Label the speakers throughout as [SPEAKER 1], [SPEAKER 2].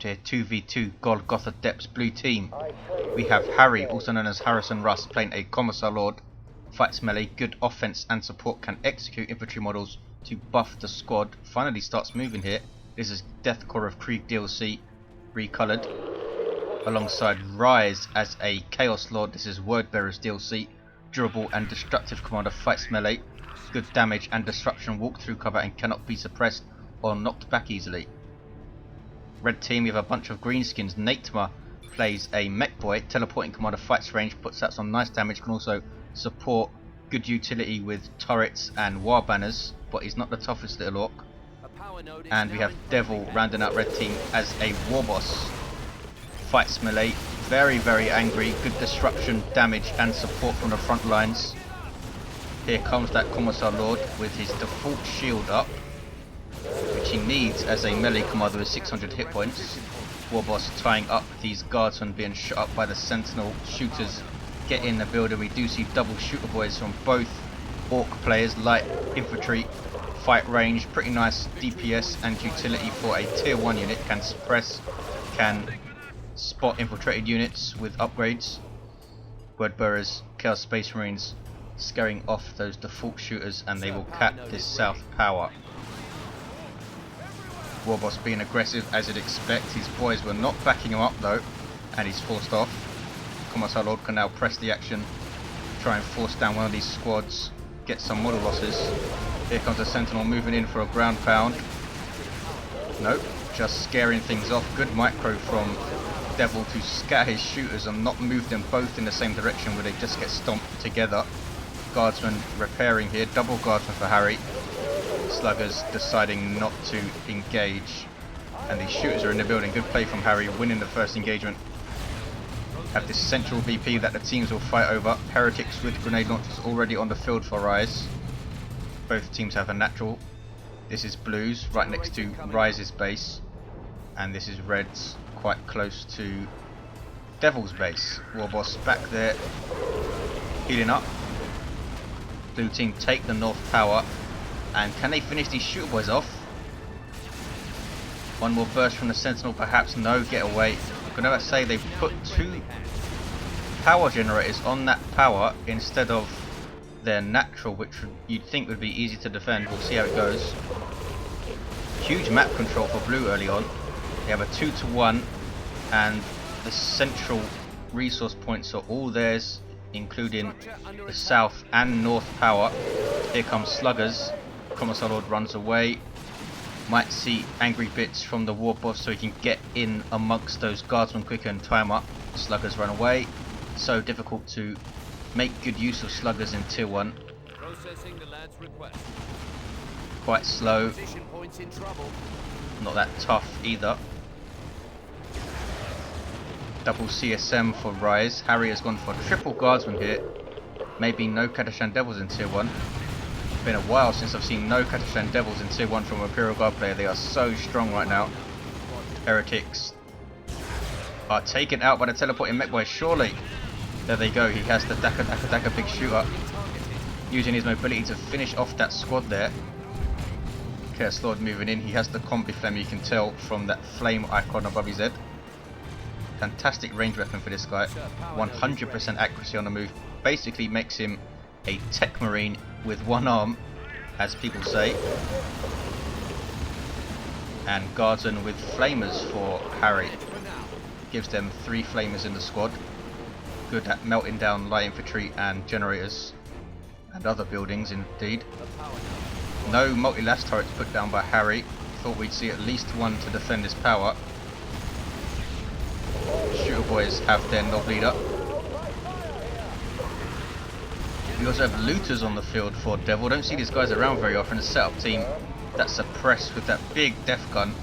[SPEAKER 1] here, 2v2 Golgotha Depths blue team. We have Harry, also known as Harrison Russ, playing a Commissar Lord. Fights melee, good offense and support, can execute infantry models to buff the squad. Finally starts moving here. This is Deathcore of Krieg DLC, recolored. Alongside Rise as a Chaos Lord. This is Wordbearers DLC, durable and destructive commander, fights melee, good damage and disruption, walk through cover and cannot be suppressed or knocked back easily. Red team, we have a bunch of greenskins. Naitmer plays a Mekboy, teleporting commander, fights range, puts out some nice damage, can also support, good utility with turrets and war banners, but he's not the toughest little orc. And we have DeViL rounding out red team as a Warboss. Fights melee, very angry, good disruption, damage and support from the front lines. Here comes that Commissar Lord with his default shield up, which he needs as a melee commander with 600 hit points. Warboss tying up these guardsmen being shot up by the sentinel shooters. Get in the building, we do see double shooter boys from both orc players, light infantry, fight range, pretty nice DPS and utility for a tier 1 unit, can suppress, can spot infiltrated units with upgrades. Wordbearers, Chaos Space Marines scaring off those default shooters, and they will cap this south power. Warboss being aggressive as you'd expect. His boys were not backing him up though, and he's forced off. Commissar Lord can now press the action, try and force down one of these squads, get some model losses. Here comes a Sentinel moving in for a ground pound. Nope, just scaring things off. Good micro from DeViL to scatter his shooters and not move them both in the same direction where they just get stomped together. Guardsmen repairing here, double guardsmen for Harry. Sluggers deciding not to engage, and these shooters are in the building. Good play from Harry, winning the first engagement. Have this central VP that the teams will fight over. Heretics with grenade launchers already on the field for Rise. Both teams have a natural. This is Blues right next to Rise's base, and this is Reds quite close to DeVil's base. Warboss back there healing up. Blue team take the north tower, and can they finish these shooter boys off? One more burst from the sentinel, perhaps. No, get away. I'm gonna say they put 2 power generators on that power instead of their natural, which you'd think would be easy to defend. We'll see how it goes. Huge map control for blue early on. They have a 2-to-1, and the central resource points are all theirs, including the south and north power. Here comes Sluggers. Commissar Lord runs away. Might see angry bits from the Warboss so he can get in amongst those guardsmen quicker and tie him up. Sluggers run away. So difficult to make good use of Sluggers in tier 1. Quite slow. Not that tough either. Double CSM for Rise. Harry has gone for triple guardsman here. Maybe no Katashan Devils in tier 1. It's been a while since I've seen no Katashan Devils in tier 1 from an Imperial Guard player. They are so strong right now. Heretics are taken out by the teleporting Mekboy, surely. There they go, he has the Daka big shooter, using his mobility to finish off that squad there. Chaos Lord moving in, he has the combi flame, you can tell from that flame icon above his head. Fantastic range weapon for this guy, 100% accuracy on the move, basically makes him a tech marine with one arm, as people say. And guardsmen with flamers for Harry, gives them 3 flamers in the squad. Good at melting down light infantry and generators and other buildings indeed. No multi-last turrets put down by Harry. Thought we'd see at least one to defend this power. Shooter boys have their knob lead up. We also have looters on the field for DeViL. Don't see these guys around very often. A setup team that's suppressed with that big death gun.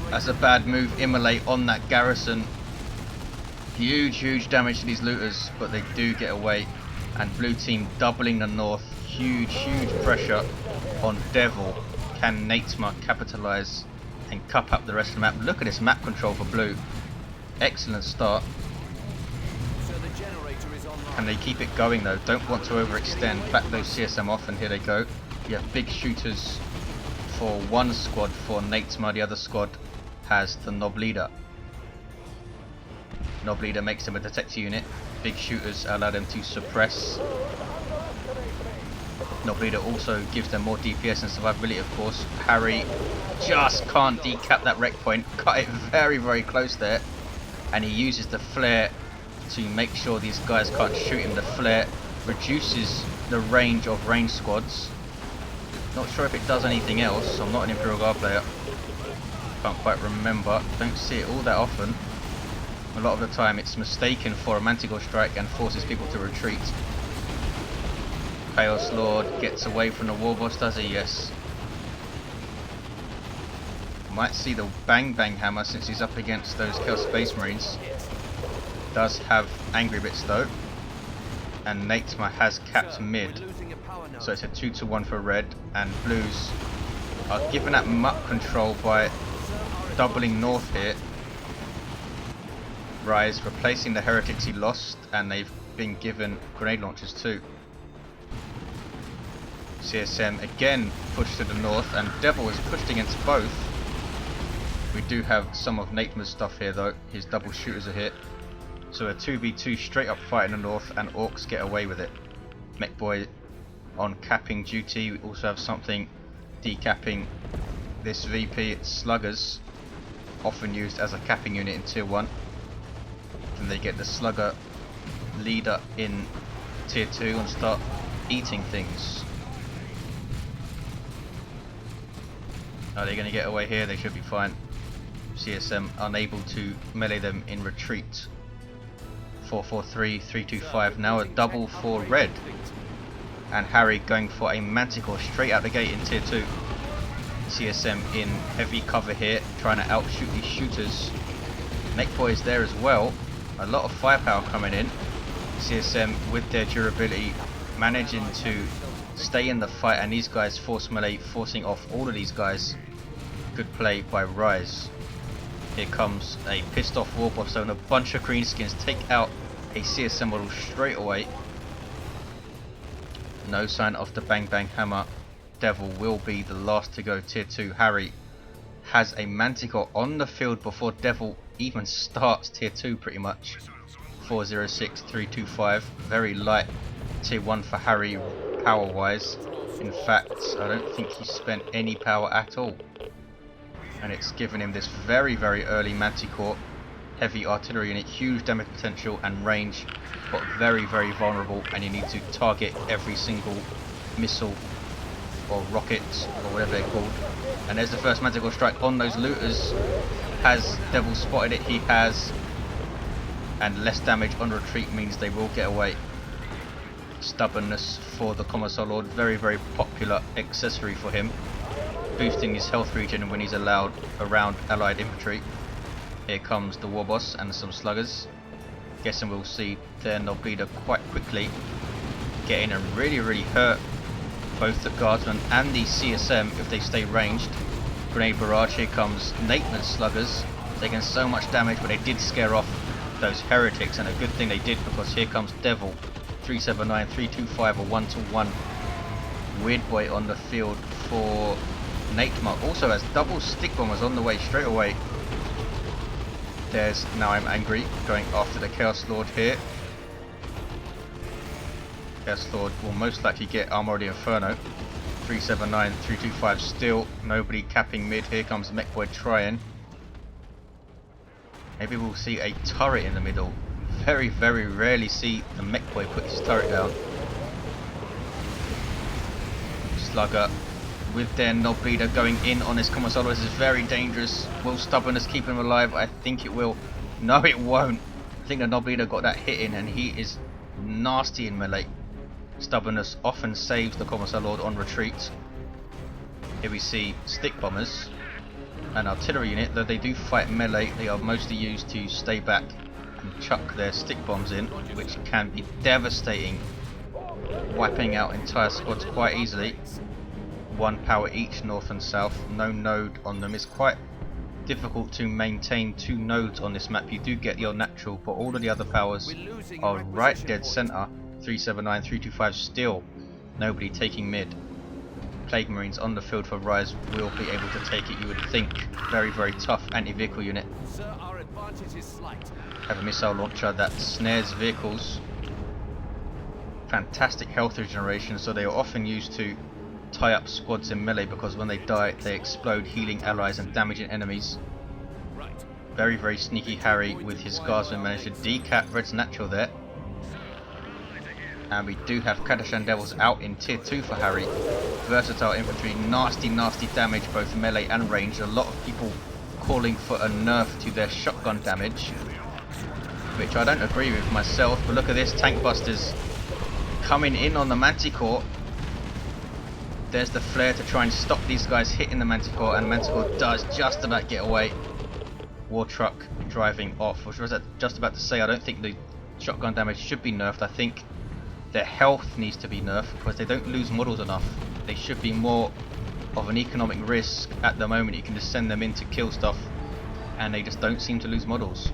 [SPEAKER 1] That's a bad move. Immolate on that garrison. Huge damage to these looters, but they do get away. And blue team doubling the north. Huge pressure on DeViL. Can Naitmer capitalise and cup up the rest of the map? Look at this map control for blue. Excellent start. Can they keep it going though? Don't want to overextend. Back those CSM off, and here they go. You have big shooters for one squad for Naitmer, the other squad has the Nob Leader. Nob Leader makes them a detector unit, big shooters allow them to suppress. Nob Leader also gives them more DPS and survivability, of course. Harry just can't decap that wreck point, cut it very, very close there, and he uses the flare to make sure these guys can't shoot him. The flare reduces the range of ranged squads. Not sure if it does anything else. I'm not an Imperial Guard player, can't quite remember, don't see it all that often. A lot of the time it's mistaken for a Manticore strike and forces people to retreat. Chaos Lord gets away from the Warboss, does he? Yes. Might see the Bang Bang Hammer since he's up against those Chaos Space Marines. Does have angry bits though. And Naitmer has capped mid. So it's a 2-1 for red, and blues are given that muck control by doubling north here. Rise replacing the heretics he lost, and they've been given grenade launchers too. CSM again pushed to the north, and DeViL is pushed against both. We do have some of Naitmer's stuff here though, his double shooters are here. So a 2v2 straight up fight in the north, and Orks get away with it. Mekboy on capping duty. We also have something decapping this VP. It's Sluggers, often used as a capping unit in tier 1. Then they get the Slugger leader in tier 2 and start eating things. Are they going to get away here? They should be fine. CSM unable to melee them in retreat. 443, 325, now a double for red. And Harry going for a Manticore straight out the gate in tier 2. CSM in heavy cover here, trying to outshoot these shooters. Mekboy is there as well. A lot of firepower coming in. CSM with their durability managing to stay in the fight, and these guys force melee, forcing off all of these guys. Good play by Rise. Here comes a pissed off Warboss and a bunch of greenskins take out a CSM model straight away. No sign of the Bang Bang Hammer. DeViL will be the last to go tier 2. Harry has a Manticore on the field before DeViL even starts tier 2 pretty much. 406, 325. Very light tier 1 for Harry power wise. In fact, I don't think he spent any power at all. And it's given him this very, very early Manticore. Heavy artillery unit, huge damage potential and range, but very, very vulnerable, and you need to target every single missile or rocket or whatever they're called. And there's the first Manticore strike on those looters. Has DeViL spotted it? He has. And less damage on retreat means they will get away. Stubbornness for the Commissar Lord, very, very popular accessory for him, boosting his health regen when he's allowed around allied infantry. Here comes the Warboss and some Sluggers. Guessing we'll see their Nob Leader quite quickly get in and really, really hurt both the guardsmen and the CSM if they stay ranged. Grenade barrage. Here comes Naitmer's Sluggers, taking so much damage, but they did scare off those heretics, and a good thing they did, because here comes DeViL. 379, 325, a 1-1. Weird Boy on the field for Naitmer. Also has double stick bombers on the way straight away. There's Now I'm Angry going after the Chaos Lord here. Chaos Lord will most likely get Armor of the Inferno. 379, 325 still. Nobody capping mid. Here comes Mekboy trying. Maybe we'll see a turret in the middle. Very, very rarely see the Mekboy put his turret down. Slugger with their Nob Leader going in on this Commissar. This is very dangerous. Will Stubbornness keep him alive? I think it will. No, it won't. I think the Nob Leader got that hit in, and he is nasty in melee. Stubbornness often saves the Commissar Lord on retreat. Here we see stick bombers, an artillery unit. Though they do fight melee, they are mostly used to stay back and chuck their stick bombs in, which can be devastating, wiping out entire squads quite easily. 1 power each, north and south. No node on them. It's quite difficult to maintain 2 nodes on this map. You do get your natural, but all of the other powers are right dead center. 379, 325 still. Nobody taking mid. Plague Marines on the field for Rise will be able to take it, you would think. Very, very tough anti-vehicle unit.
[SPEAKER 2] Sir, our advantage is slight.
[SPEAKER 1] Have a missile launcher that snares vehicles. Fantastic health regeneration, so they are often used to tie up squads in melee because when they die they explode, healing allies and damaging enemies.
[SPEAKER 2] Right.
[SPEAKER 1] Very, very sneaky Harry with his guardsmen managed to decap Red's Natural there. And we do have Kadashan Devils out in tier 2 for Harry. Versatile infantry, nasty, nasty damage, both melee and range. A lot of people calling for a nerf to their shotgun damage, which I don't agree with myself, but look at this, tank busters coming in on the Manticore. There's the flare to try and stop these guys hitting the Manticore, and Manticore does just about get away. War truck driving off, which was just about to say, I don't think the shotgun damage should be nerfed. I think their health needs to be nerfed because they don't lose models enough. They should be more of an economic risk at the moment. You can just send them in to kill stuff and they just don't seem to lose models.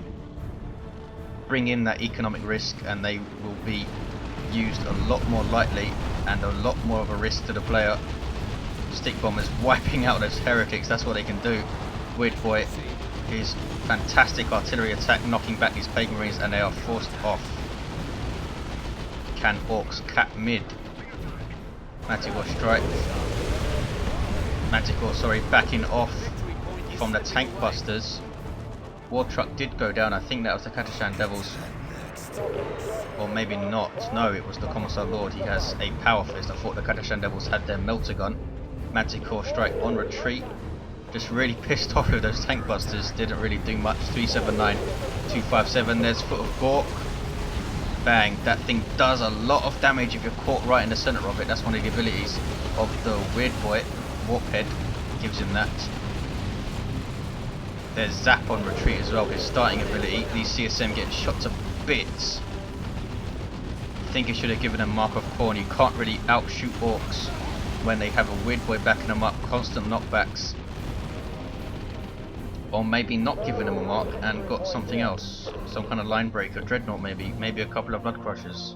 [SPEAKER 1] Bring in that economic risk and they will be used a lot more lightly and a lot more of a risk to the player. Stick bombers wiping out those heretics, that's what they can do. Weird Boy is fantastic artillery attack, knocking back these Plague Marines and they are forced off. Can Orks cap mid? Manticore strike. Manticore, sorry, backing off from the tank busters. War truck did go down, I think that was the Kadashan Devils. Or maybe not. No, it was the Commissar Lord. He has a power fist. I thought the Kadashan Devils had their melter gun. Manticore strike on retreat. Just really pissed off with those tank busters. Didn't really do much. 379, 257. There's Foot of Gork. Bang. That thing does a lot of damage if you're caught right in the center of it. That's one of the abilities of the Weird Boy. Warphead gives him that. There's Zap on retreat as well, his starting ability. These CSM getting shot to bits. I think it should have given them Mark of Corn. You can't really outshoot Orks when they have a Weird Boy backing them up, constant knockbacks. Or maybe not giving them a mark and got something else. Some kind of line breaker, Dreadnought maybe. Maybe a couple of Blood Crushers.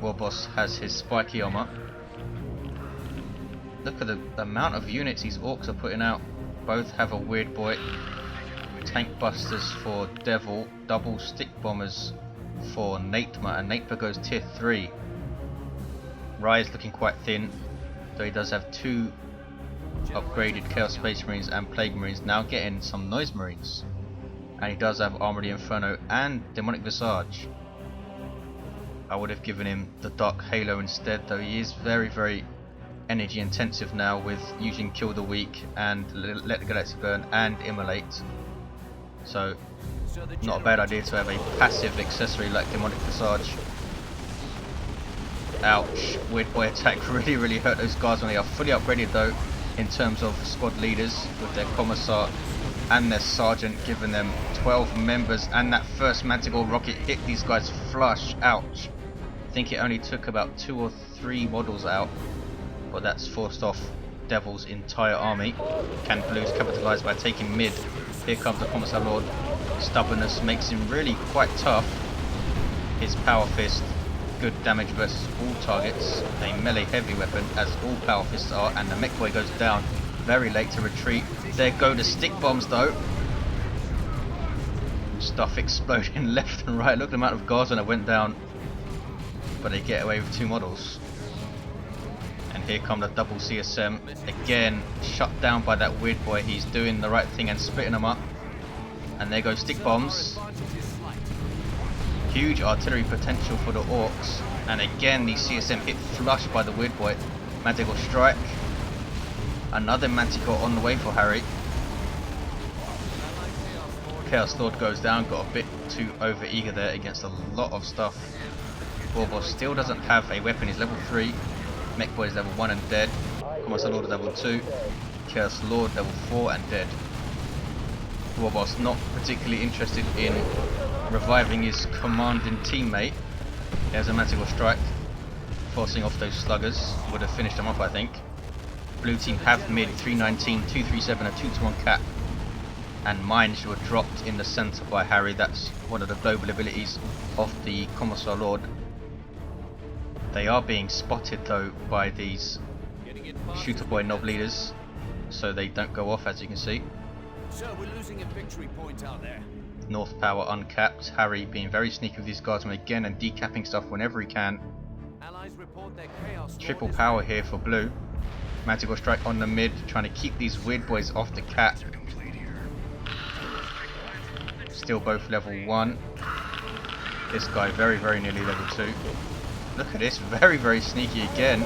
[SPEAKER 1] Warboss has his spiky armor. Look at the amount of units these Orks are putting out. Both have a Weird Boy. Tank busters for DeViL. Double stick bombers for Naitmer. And Naitmer goes tier 3. Rise looking quite thin. Though he does have 2 upgraded Chaos Space Marines and Plague Marines, now getting some Noise Marines. And he does have Armored Inferno and Demonic Visage. I would have given him the Dark Halo instead, though he is very, very energy intensive now with using Kill the Weak and Let the Galaxy Burn and Immolate. So, not a bad idea to have a passive accessory like Demonic Visage. Ouch, Weird Boy attack really, really hurt those guards when they are fully upgraded though, in terms of squad leaders with their Commissar and their Sergeant, giving them 12 members, and that first Manticore rocket hit these guys flush. Ouch. I think it only took about 2 or 3 models out, but that's forced off DeVil's entire army. Can Blues capitalise by taking mid? Here comes the Commissar Lord. Stubbornness makes him really quite tough. His Power Fist, good damage versus all targets, a melee heavy weapon as all Power Fists are, and the Mekboy goes down very late to retreat. There go the stick bombs though. Stuff exploding left and right. Look at the amount of guardsmen that went down, but they get away with 2 models. And here come the double CSM, again shut down by that Weird Boy. He's doing the right thing and splitting them up. And there go stick bombs. Huge artillery potential for the Orks, and again these CSM hit flush by the Weird Boy. Manticore strike. Another Manticore on the way for Harry. Chaos Lord goes down, got a bit too over eager there against a lot of stuff. Warboss still doesn't have a weapon, he's level 3. Mekboy is level 1 and dead. Commissar Lord is level 2. Chaos Lord level 4 and dead. Warboss not particularly interested in reviving his commanding teammate. There's a Manticore strike, forcing off those sluggers. Would have finished them off, I think. Blue team have mid 319, 237, a 2-to-1 cap, and mines were dropped in the centre by Harry. That's one of the global abilities of the Commissar Lord. They are being spotted though by these shooter boy knob leaders so they don't go off, as you can see.
[SPEAKER 2] Sir, we're losing a victory point out there.
[SPEAKER 1] North power uncapped. Harry being very sneaky with these guardsmen again and decapping stuff whenever he can.
[SPEAKER 2] Allies report their chaos.
[SPEAKER 1] Triple power here for blue. Manticore strike on the mid, trying to keep these weird boys off the cap. Still both level 1. This guy very nearly level 2. Look at this, very sneaky again.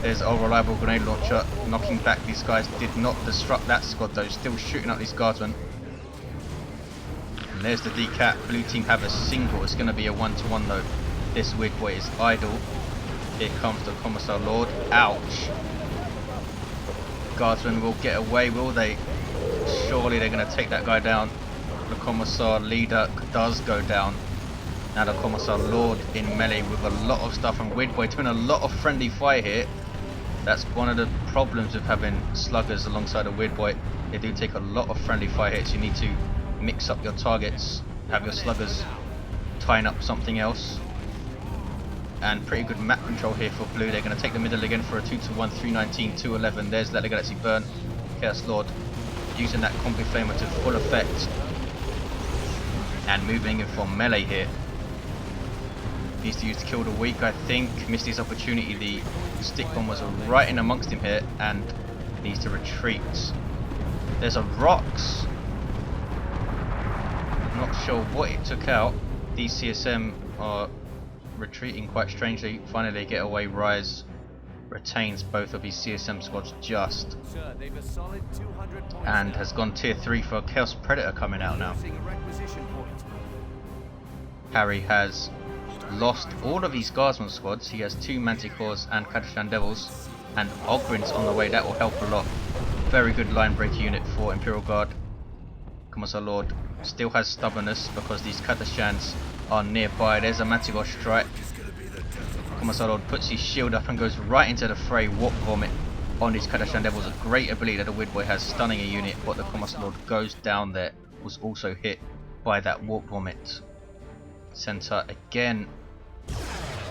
[SPEAKER 1] There's a reliable grenade launcher knocking back these guys. Did not disrupt that squad though, still shooting at these guardsmen. And there's the decap. Blue team have a single. It's going to be a 1-to-1 though. This weird boy is idle. Here comes the Commissar Lord. Ouch. Guardsmen will get away, will they? Surely they're going to take that guy down. The Commissar leader does go down. Now the Commissar Lord in melee with a lot of stuff, and weird boy doing a lot of friendly fire here. That's one of the problems with having sluggers alongside a weird boy. They do take a lot of friendly fire hits. You need to mix up your targets, have your sluggers tying up something else. And pretty good map control here for blue. They're going to take the middle again for a 2-to-1, 319, 211. There's Let the Galaxy Burn. Chaos Lord using that combi flamer to full effect. And moving in from melee here. Needs to use to kill the weak, I think. Missed his opportunity. The stick bomb was right in amongst him here and needs to retreat. There's a rocks. Not sure what it took out. These CSM are retreating quite strangely. Finally they get away. Rise retains both of his CSM squads just.
[SPEAKER 2] Sir, they've a solid 200 points
[SPEAKER 1] And
[SPEAKER 2] now.
[SPEAKER 1] has gone tier 3 for Chaos Predator coming out now.
[SPEAKER 2] Losing a requisition point.
[SPEAKER 1] Harry has lost all of his guardsman squads. He has 2 Manticores and Kadashan Devils, and Ogrin's on the way. That will help a lot. Very good line break unit for Imperial Guard. Commissar Lord still has stubbornness because these Kadashans are nearby. There's a Manticore strike. Commissar Lord puts his shield up and goes right into the fray. Warp Vomit on these Kadashan Devils. A great ability that the weird boy has, stunning a unit, but the Commissar Lord goes down there. Was also hit by that Warp Vomit. Center again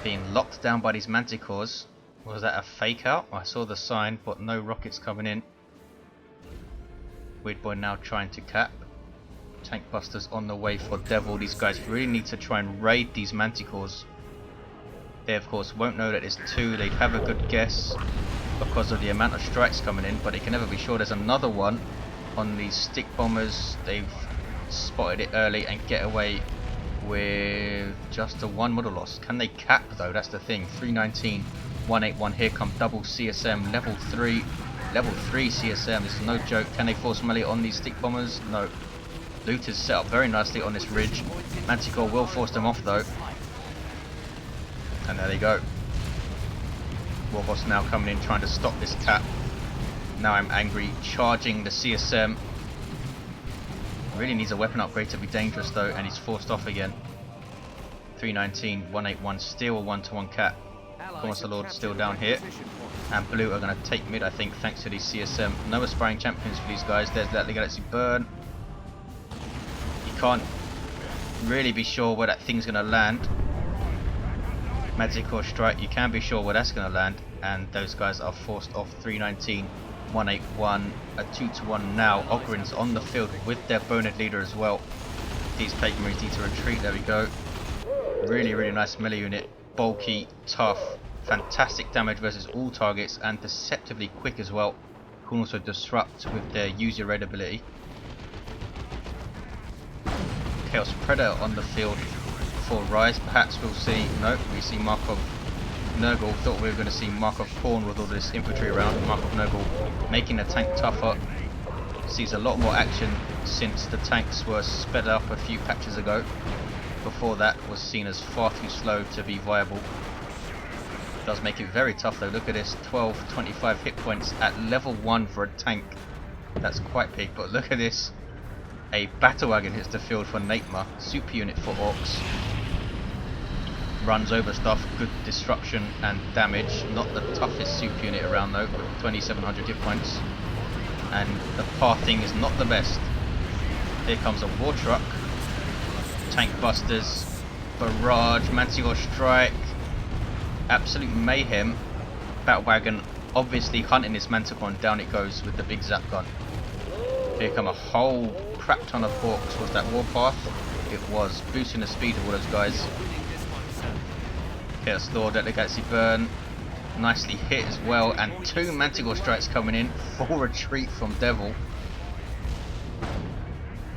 [SPEAKER 1] being locked down by these Manticores. Was that a fake out? I saw the sign, but no rockets coming in. Weird boy now trying to cap. Tank busters on the way for DeViL. These guys really need to try and raid these Manticores. They of course won't know that it's 2. They'd have a good guess because of the amount of strikes coming in, but they can never be sure. There's another one on these stick bombers. They've spotted it early and get away with just a 1 model loss. Can they cap though? That's the thing. 319, 181. Here come double CSM, level 3 CSM. This is no joke. Can they force melee on these stick bombers? No. Loot is set up very nicely on this ridge. Manticore will force them off though. And there they go. Warboss now coming in trying to stop this cap. Now I'm angry, charging the CSM. Really needs a weapon upgrade to be dangerous though, and he's forced off again. 319, 181, still a 1-to-1 cap. Commissar Lord still down here. And blue are going to take mid, I think, thanks to these CSM. No aspiring champions for these guys. There's that Galaxy Burn. You can't really be sure where that thing's going to land. Manticore strike, you can be sure where that's going to land. And those guys are forced off. 319, 181, a 2-to-1 now. Ogrin's on the field with their boned leader as well. These Plague Marines need to retreat. There we go. Really nice melee unit. Bulky, tough, fantastic damage versus all targets, and deceptively quick as well. Can also disrupt with their use your raid ability. Chaos Predator on the field for Rise. Perhaps we'll see. No, we see Markov Nurgle. Thought we were going to see Markov Korn with all this infantry around. Markov Nurgle making the tank tougher. Sees a lot more action since the tanks were sped up a few patches ago. Before that was seen as far too slow to be viable. Does make it very tough though. Look at this, 12, 25 hit points at level 1 for a tank. That's quite big, but look at this. A battle wagon hits the field for Naitmer, super unit for Orks. Runs over stuff, good disruption and damage. Not the toughest super unit around though, with 2700 hit points. And the pathing is not the best. Here comes a war truck. Tank busters, barrage, Manticore strike, absolute mayhem. Battle wagon obviously hunting this Manticore, and down it goes with the big zap gun. Here come a whole crap ton of orcs. Was that Warpath? It was, boosting the speed of all those guys. Chaos Lord at the Galaxy Burn. Nicely hit as well, and 2 Manticore strikes coming in. Full retreat from DeViL.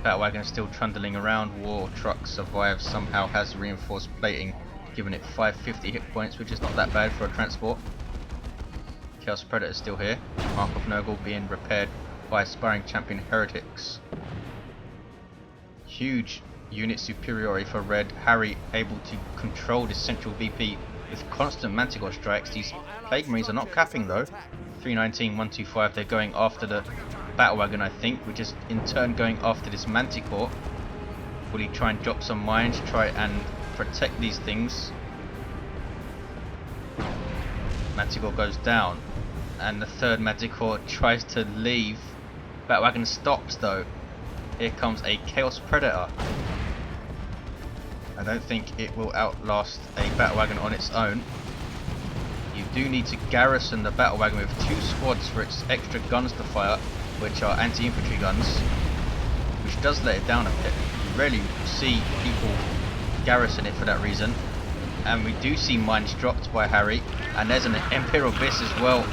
[SPEAKER 1] Battle Wagon still trundling around. War Truck survives, somehow has reinforced plating, giving it 550 hit points, which is not that bad for a transport. Chaos Predator is still here. Mark of Nurgle being repaired by Aspiring Champion Heretics. Huge unit superiority for Red. Harry able to control this central VP with constant Manticore strikes. These Plague Marines are not capping though. 319, 125, they're going after the Battle Wagon, I think, which is in turn going after this Manticore. Will he try and drop some mines, try and protect these things? Manticore goes down, and the third Manticore tries to leave. Battle Wagon stops though. Here comes a Chaos Predator. I don't think it will outlast a Battle Wagon on its own. You do need to garrison the Battle Wagon with 2 squads for its extra guns to fire, which are anti-infantry guns, which does let it down a bit. You rarely see people garrison it for that reason. And we do see mines dropped by Harry, and there's an Imperial Abyss as well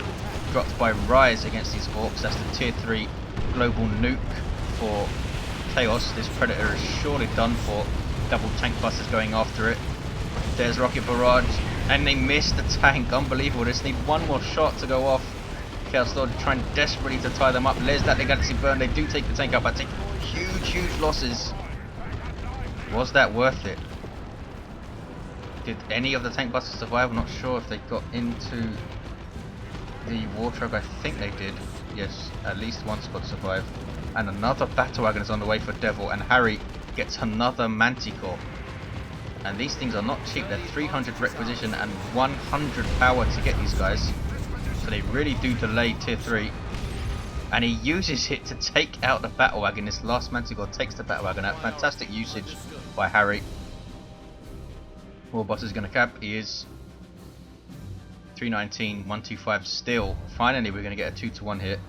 [SPEAKER 1] dropped by Rise against these orcs. That's the tier 3 global nuke for Chaos. This Predator is surely done for. Double tank busters going after it. There's Rocket Barrage, and they missed the tank. Unbelievable. They just need one more shot to go off. Chaos Lord trying desperately to tie them up. There's that the Galaxy Burn. They do take the tank out, but take huge losses. Was that worth it? Did any of the tank busters survive? I'm not sure if they got into the War Truck. I think they did. Yes, at least one squad survived. And another Battle Wagon is on the way for DeViL, and Harry gets another Manticore. And these things are not cheap. They're 300 requisition and 100 power to get these guys. So they really do delay tier 3. And he uses it to take out the Battle Wagon. This last Manticore takes the Battle Wagon out. Fantastic usage by Harry. Warboss is going to cap. He is. 319, 125 still. Finally we're going to get a 2-to-1 hit.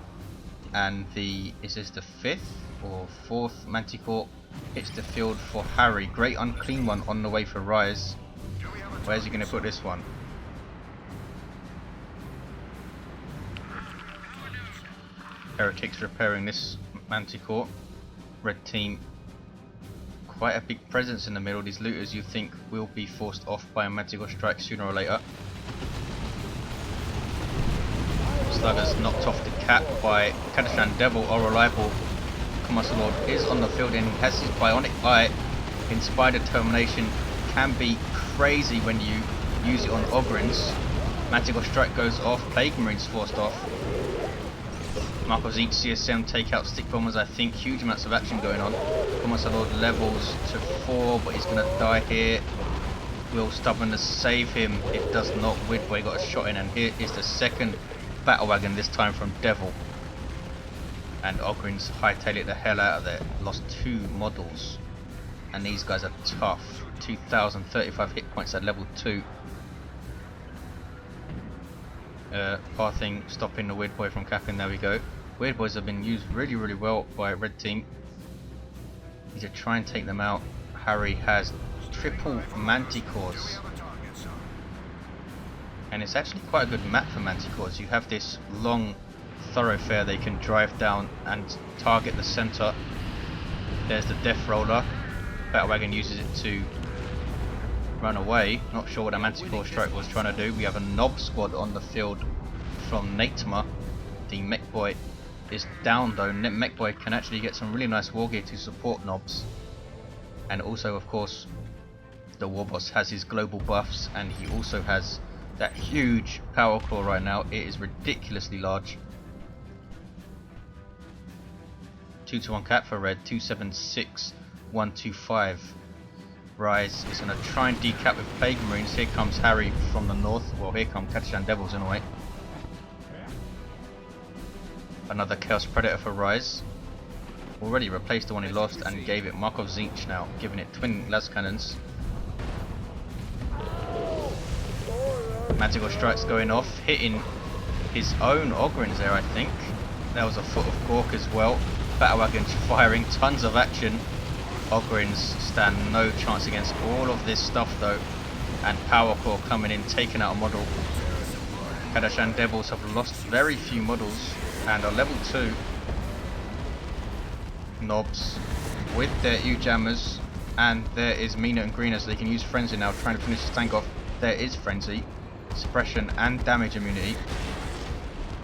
[SPEAKER 1] And is this the 5th or 4th Manticore? Hits the field for Harry. Great unclean one on the way for Rise. Where's he going to put this one? Heretics repairing this Manticore. Red team. Quite a big presence in the middle. These looters you think will be forced off by a Manticore strike sooner or later. Slugger's knocked off the cap by Kadashan. DeViL or reliable. Commissar Lord is on the field and he has his bionic eye. Inspired Determination can be crazy when you use it on Ogrins. Manticore strike goes off. Plague Marines forced off. Mark of each CSM take out stick bombers. I think huge amounts of action going on. Commissar Lord levels to 4, but he's going to die here. Will Stubbornness save him? It does not. Widway got a shot in, and here is the second Battle Wagon, this time from DeViL. And Ogrins hightail it the hell out of there. Lost 2 models. And these guys are tough. 2035 hit points at level 2. Pathing, stopping the Weird Boy from capping. There we go. Weird Boys have been used really well by Red Team. Need to try and take them out. Harry has triple Manticores. And it's actually quite a good map for Manticores. You have this long thoroughfare they can drive down and target the center. There's the Death Roller. Battle Wagon uses it to run away. Not sure what a Manticore strike was trying to do. We have a Knob squad on the field from Naitmer. The Mekboy is down though. Mekboy can actually get some really nice war gear to support Knobs. And also of course the Warboss has his global buffs, and he also has that huge power claw right now. It is ridiculously large. 2-to-1 cap for Red. 276, 125. Rise is going to try and decap with Plague Marines. Here comes Harry from the north. Well, here come Kadashan Devils in a way. Another Chaos Predator for Rise. Already replaced the one he lost and gave it Mark of Zinch now, giving it twin las cannons. Manticore strikes going off, hitting his own Ogrins there, I think. There was a foot of Gork as well. Battle wagons firing, tons of action. Ogrins stand no chance against all of this stuff though. And Power Core coming in, taking out a model. Kadashan Devils have lost very few models and are level 2. Knobs with their U-jammers, and there is Mina and Greener, so they can use Frenzy now, trying to finish this tank off. There is Frenzy, suppression and damage immunity.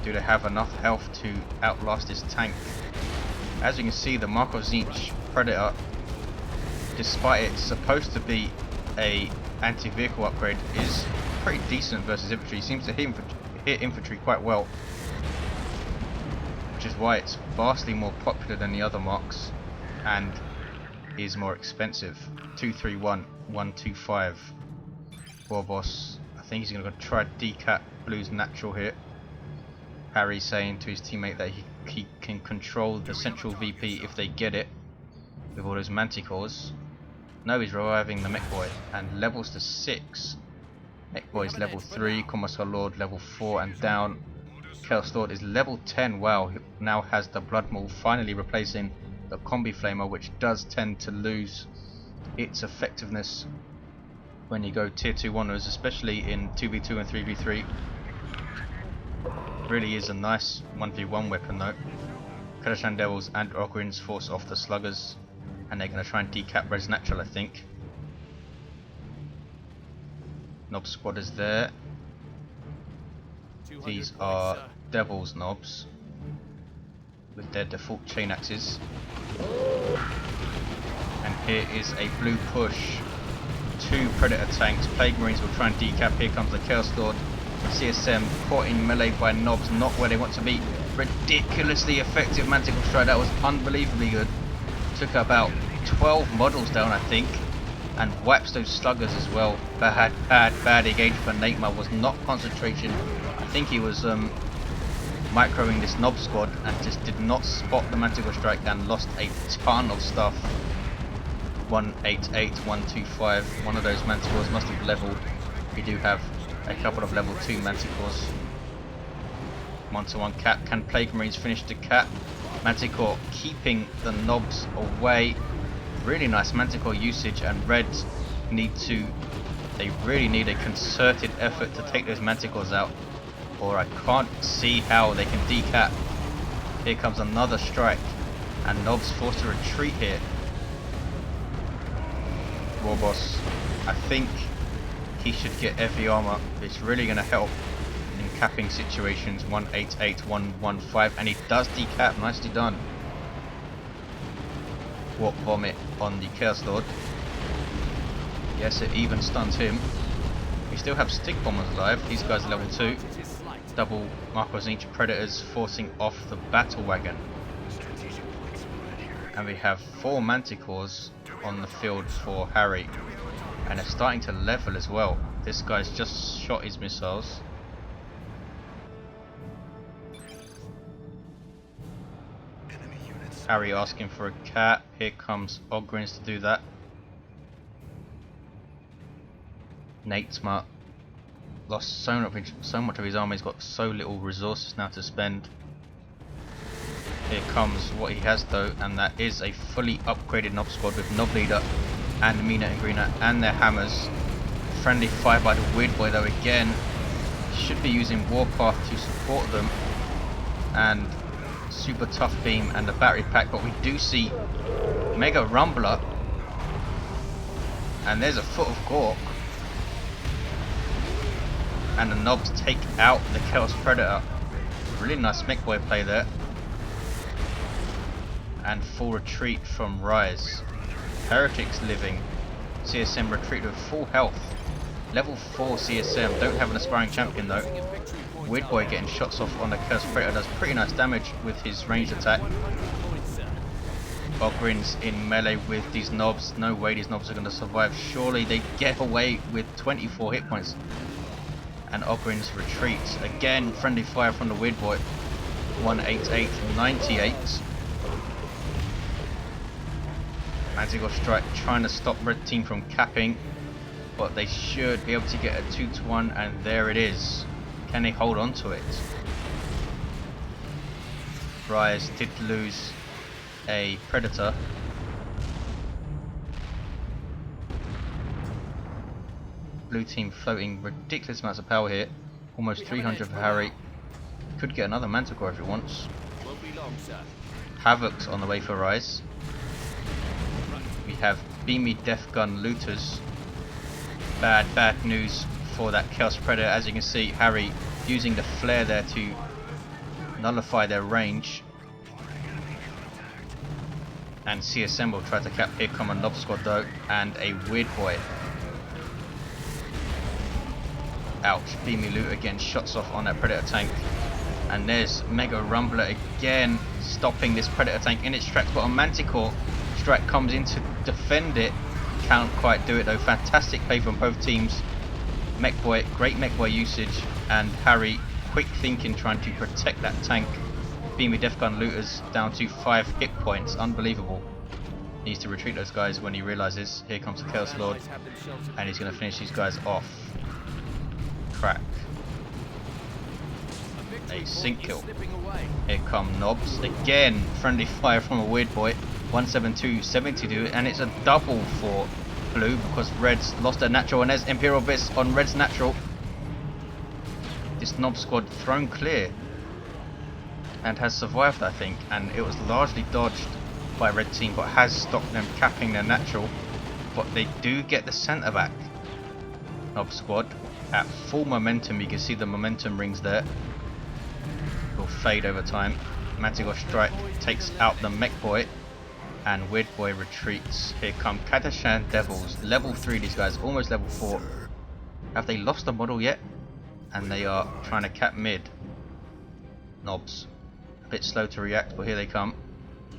[SPEAKER 1] Do they have enough health to outlast this tank? As you can see, the Mark of Tzeentch Predator, despite it's supposed to be a anti-vehicle upgrade, is pretty decent versus infantry. It seems to hit infantry quite well, which is why it's vastly more popular than the other marks and is more expensive. 231, 125. Warboss, I think he's going to try to decap Blue's natural here. Harry saying to his teammate that he can control the central VP if they get it with all those manticores. No, he's reviving the Mekboy and levels to 6. Mekboy is level 3, Commissar Lord level 4 and down. Chaos Lord is level 10. Wow, he now has the Blood Maul, finally replacing the Combi Flamer, which does tend to lose its effectiveness when you go tier 2 onwards, especially in 2v2 and 3v3. Really is a nice 1v1 weapon though. Kadashan Devils and Ogrins force off the Sluggers, and they're going to try and decap Res Natural, I think. Nob squad is there. These are Devil's Knobs with their default chain axes. And here is a blue push. 2 Predator tanks. Plague Marines will try and decap. Here comes the Chaos Lord. CSM caught in melee by Knobs, not where they want to be. Ridiculously effective Manticore Strike. That was unbelievably good. Took about 12 models down, I think, and wipes those Sluggers as well. Bad engagement. Naitmer was not concentration. I think he was microing this Nob squad and just did not spot the Manticore Strike and lost a ton of stuff. 188, 125. One of those Manticores must have leveled. We do have a couple of level 2 Manticores. 1-to-1 cap. Can Plague Marines finish the cap? Manticore keeping the Knobs away. Really nice Manticore usage, and Reds they really need a concerted effort to take those Manticores out, or I can't see how they can decap. Here comes another strike, and Knobs forced to retreat here. Warboss, I think he should get heavy armor. It's really going to help in capping situations. 188, 115, and he does decap. Nicely done. Warp Vomit on the Chaos Lord. Yes, it even stuns him. We still have Stick Bombers alive. These guys are level 2. Double Mark of Tzeentch Predators forcing off the Battle Wagon. And we have 4 Manticores on the field for Harry. And they're starting to level as well. This guy's just shot his missiles. Harry asking for a cat. Here comes Ogrins to do that. Naitmer lost so much of his army. He's got so little resources now to spend. Here comes what he has though, and that is a fully upgraded Nob squad with Nob Leader and Mina and Greener and their hammers. Friendly fire by the Weird Boy though again. Should be using Warpath to support them, and Super Tough Beam and the battery pack, but we do see Mega Rumbler, and there's a foot of Gork, and the Knobs take out the Chaos Predator. Really nice Mekboy play there, and full retreat from Rise. Heretics living. CSM retreat with full health. Level 4 CSM, don't have an aspiring champion though. Weird Boy getting shots off on the Chaos Predator does pretty nice damage with his ranged attack. Ogrins in melee with these Knobs. No way these Knobs are going to survive. Surely they get away with 24 hit points. And Ogrins retreats. Again, friendly fire from the Weird Boy. 188, 98. Manticore Strike trying to stop Red Team from capping, but they should be able to get a 2-to-1, and there it is. Can they hold on to it? Rise did lose a Predator. Blue team floating ridiculous amounts of power here. Almost 300 for Harry. Could get another Manticore if he wants.
[SPEAKER 2] Won't be long, sir.
[SPEAKER 1] Havoc's on the way for Rise. We have Beamy Death Gun Looters. Bad news for that Chaos Predator. As you can see, Harry using the flare there to nullify their range. And C Assemble tried to cap. Here come a Nob Squad though, and a Weird Boy. Ouch, Beamy Loot again, shots off on that Predator tank. And there's Mega Rumbler again, stopping this Predator tank in its tracks, but a Manticore strike comes in to defend it. Can't quite do it though. Fantastic play from both teams. Mekboy, great Mekboy usage, and Harry, quick thinking, trying to protect that tank. Beamy Death Gun Looters down to 5 hit points, unbelievable. Needs to retreat those guys when he realizes. Here comes the Chaos Lord, and he's going to finish these guys off. Crack. A sync kill. Here come Nobs. Again, friendly fire from a Weird Boy. 172-72, and it's a double for Blue because Red's lost their natural, and there's Imperial Bits on Red's natural. This Nob Squad thrown clear and has survived, I think, and it was largely dodged by Red Team, but has stopped them capping their natural. But they do get the centre back. Nob Squad at full momentum. You can see the momentum rings there. Will fade over time. Manticore Strike takes out the Mekboy, and Weird Boy retreats. Here come Kadashan Devils, level 3 these guys, almost level 4. Have they lost the model yet? And they are trying to cap mid. Nobs, a bit slow to react, but here they come.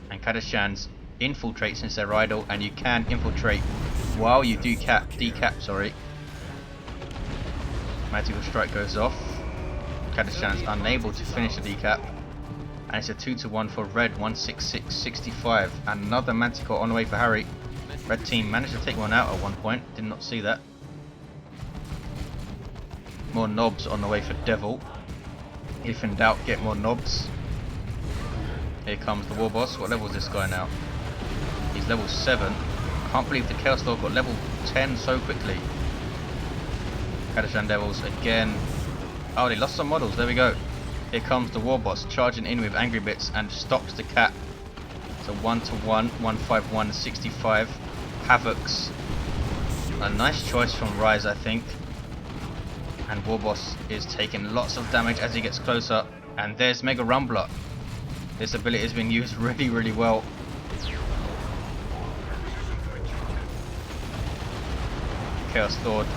[SPEAKER 1] And Kadashan's infiltrate since they're idle, and you can infiltrate while you do decap, sorry. Manticore Strike goes off. Kadashan's unable to finish the decap. And it's a 2-1 for Red, 166-65. Another Manticore on the way for Harry. Red team managed to take one out at one point. Did not see that. More Nobs on the way for Devil. If in doubt, get more Nobs. Here comes the Warboss. What level is this guy now? He's level 7. Can't believe the Chaos Lord got level 10 so quickly. Kadashan Devils again. Oh, they lost some models. There we go. Here comes the Warboss charging in with Angry Bits and stops the cap. It's a 1-1, 151-65. Havoc's a nice choice from Rise, I think. And Warboss is taking lots of damage as he gets closer. And there's Mega Rumbler. This ability has been used really well. Chaos Lord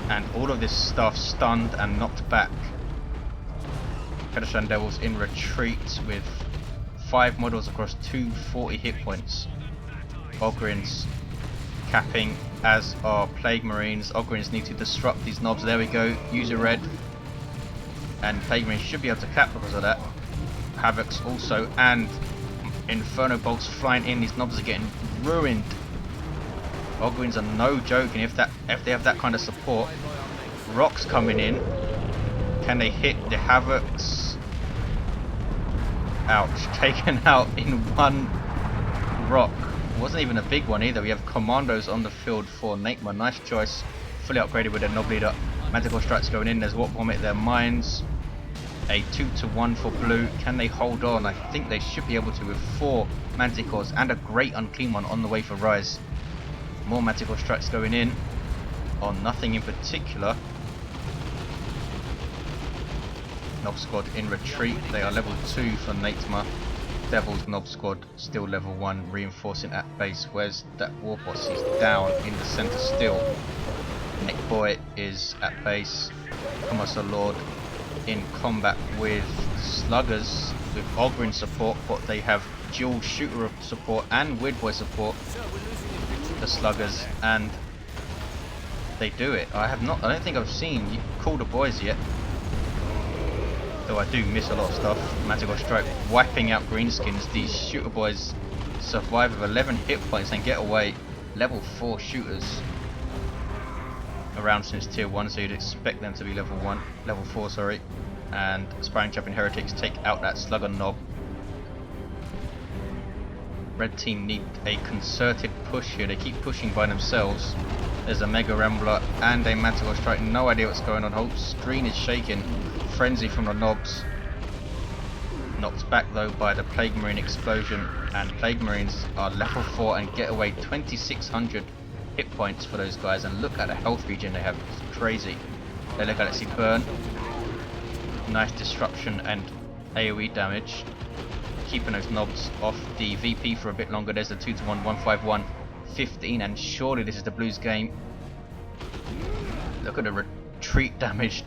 [SPEAKER 1] and all of this stuff stunned and knocked back. Kadashan Devils in retreat with 5 models across 240 hit points. Ogryns capping, as are Plague Marines. Ogryns need to disrupt these Nobs. There we go. Use a red. And Plague Marines should be able to cap because of that. Havoc's also, and Inferno Bolts flying in. These Nobs are getting ruined. Ogryns are no joke, and if they have that kind of support. Rocks coming in. Can they hit the Havoc's? Ouch. Taken out in one rock. Wasn't even a big one either. We have commandos on the field for Naitmer. Nice choice. Fully upgraded with their Nob Leader. Manticore Strikes going in. There's Warp Vomit their mines. A 2-1 for Blue. Can they hold on? I think they should be able to with 4 Manticores and a great unclean one on the way for Rise. More Manticore Strikes going in. On nothing in particular. Nob Squad in retreat. They are level 2 for Naitmer. Devil's Nob Squad still level 1, reinforcing at base. Where's that Warboss? He's down in the centre still. Mekboy is at base. Commissar Lord in combat with Sluggers with Ogryn support, but they have dual shooter support and Weird Boy support. The Sluggers, and they do it. I don't think I've seen Call the Boys yet. Though I do miss a lot of stuff. Manticore Strike wiping out greenskins. These shooter boys survive with 11 hit points and get away. Level 4 shooters around since tier 1, so you'd expect them to be level 4, sorry. And Sparring Champion Heretics take out that Slugger Nob. Red team need a concerted push here. They keep pushing by themselves. There's a Mega Rambler and a Manticore Strike. No idea what's going on. Whole screen is shaking. Frenzy from the knobs. Knocked back though by the Plague Marine explosion. And Plague Marines are level 4 and get away 2600 hit points for those guys. And look at the health regen they have. It's crazy. They look at it, see burn. Nice disruption and AoE damage. Keeping those knobs off the VP for a bit longer. There's the 2-to-1, 151, 15, and surely this is the Blues game. Look at the retreat damage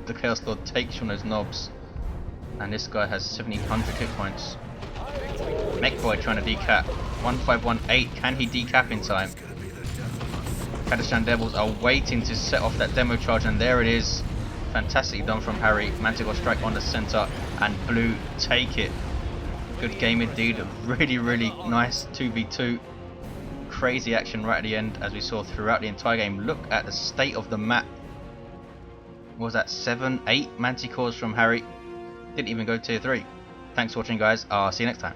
[SPEAKER 1] the Chaos Lord takes from those knobs. And this guy has 1700 hit points. Mekboy trying to decap. 1518, can he decap in time? Kadashan Devils are waiting to set off that demo charge, and there it is. Fantastically done from Harry. Manticore Strike on the center, and Blue take it. Good game indeed. Really nice 2v2. Crazy action right at the end, as we saw throughout the entire game. Look at the state of the map. What was that, 7, 8 Manticores from Harry? Didn't even go tier 3. Thanks for watching, guys. I'll see you next time.